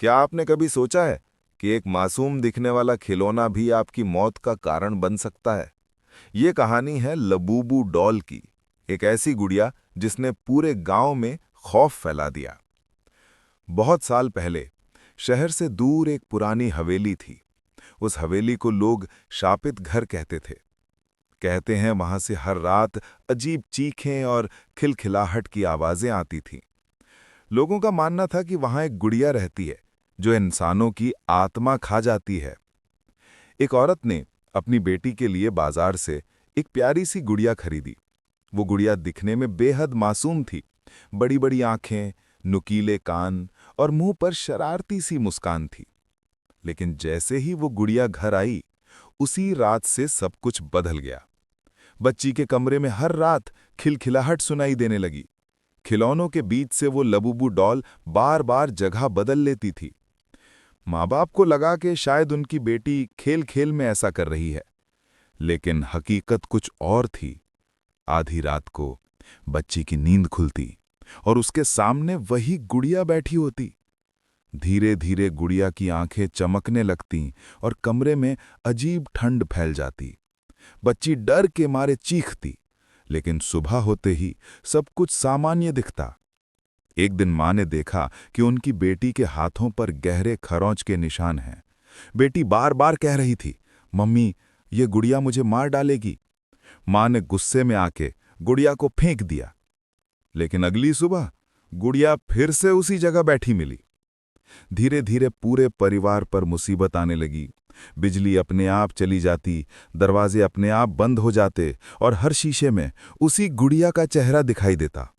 क्या आपने कभी सोचा है कि एक मासूम दिखने वाला खिलौना भी आपकी मौत का कारण बन सकता है? ये कहानी है लबूबू डॉल की, एक ऐसी गुड़िया जिसने पूरे गांव में खौफ फैला दिया। बहुत साल पहले शहर से दूर एक पुरानी हवेली थी। उस हवेली को लोग शापित घर कहते थे। कहते हैं वहां से हर रात अजीब चीखें और खिलखिलाहट की आवाजें आती थीं। लोगों का मानना था कि वहां एक गुड़िया रहती है जो इंसानों की आत्मा खा जाती है। एक औरत ने अपनी बेटी के लिए बाजार से एक प्यारी सी गुड़िया खरीदी। वो गुड़िया दिखने में बेहद मासूम थी। बड़ी बड़ी आंखें, नुकीले कान और मुंह पर शरारती सी मुस्कान थी। लेकिन जैसे ही वो गुड़िया घर आई, उसी रात से सब कुछ बदल गया। बच्ची के कमरे में हर रात खिलखिलाहट सुनाई देने लगी। खिलौनों के बीच से वो लबूबू डॉल बार बार जगह बदल लेती थी। माँ बाप को लगा कि शायद उनकी बेटी खेल खेल में ऐसा कर रही है, लेकिन हकीकत कुछ और थी। आधी रात को बच्ची की नींद खुलती और उसके सामने वही गुड़िया बैठी होती। धीरे धीरे गुड़िया की आंखें चमकने लगतीं और कमरे में अजीब ठंड फैल जाती। बच्ची डर के मारे चीखती, लेकिन सुबह होते ही सब कुछ सामान्य दिखता। एक दिन मां ने देखा कि उनकी बेटी के हाथों पर गहरे खरोंच के निशान हैं। बेटी बार बार कह रही थी, मम्मी, ये गुड़िया मुझे मार डालेगी। मां ने गुस्से में आके गुड़िया को फेंक दिया। लेकिन अगली सुबह गुड़िया फिर से उसी जगह बैठी मिली। धीरे धीरे पूरे परिवार पर मुसीबत आने लगी। बिजली अपने आप चली जाती, दरवाजे अपने आप बंद हो जाते और हर शीशे में उसी गुड़िया का चेहरा दिखाई देता।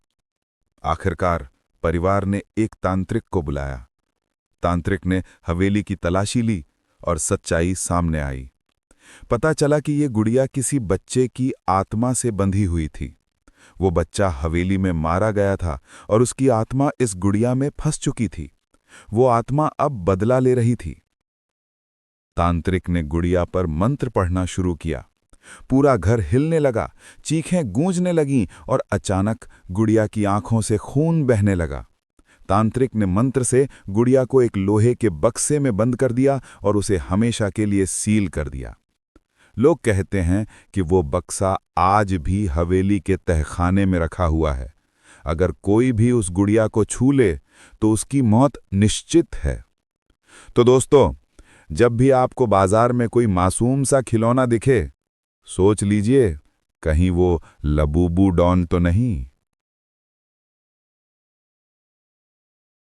आखिरकार परिवार ने एक तांत्रिक को बुलाया। तांत्रिक ने हवेली की तलाशी ली और सच्चाई सामने आई। पता चला कि ये गुड़िया किसी बच्चे की आत्मा से बंधी हुई थी। वो बच्चा हवेली में मारा गया था और उसकी आत्मा इस गुड़िया में फंस चुकी थी। वो आत्मा अब बदला ले रही थी। तांत्रिक ने गुड़िया पर मंत्र पढ़ना शुरू किया। पूरा घर हिलने लगा, चीखें गूंजने लगीं और अचानक गुड़िया की आंखों से खून बहने लगा। तांत्रिक ने मंत्र से गुड़िया को एक लोहे के बक्से में बंद कर दिया और उसे हमेशा के लिए सील कर दिया। लोग कहते हैं कि वो बक्सा आज भी हवेली के तहखाने में रखा हुआ है। अगर कोई भी उस गुड़िया को छू ले तो उसकी मौत निश्चित है। तो दोस्तों, जब भी आपको बाजार में कोई मासूम सा खिलौना दिखे, सोच लीजिए कहीं वो लबूबू डॉन तो नहीं।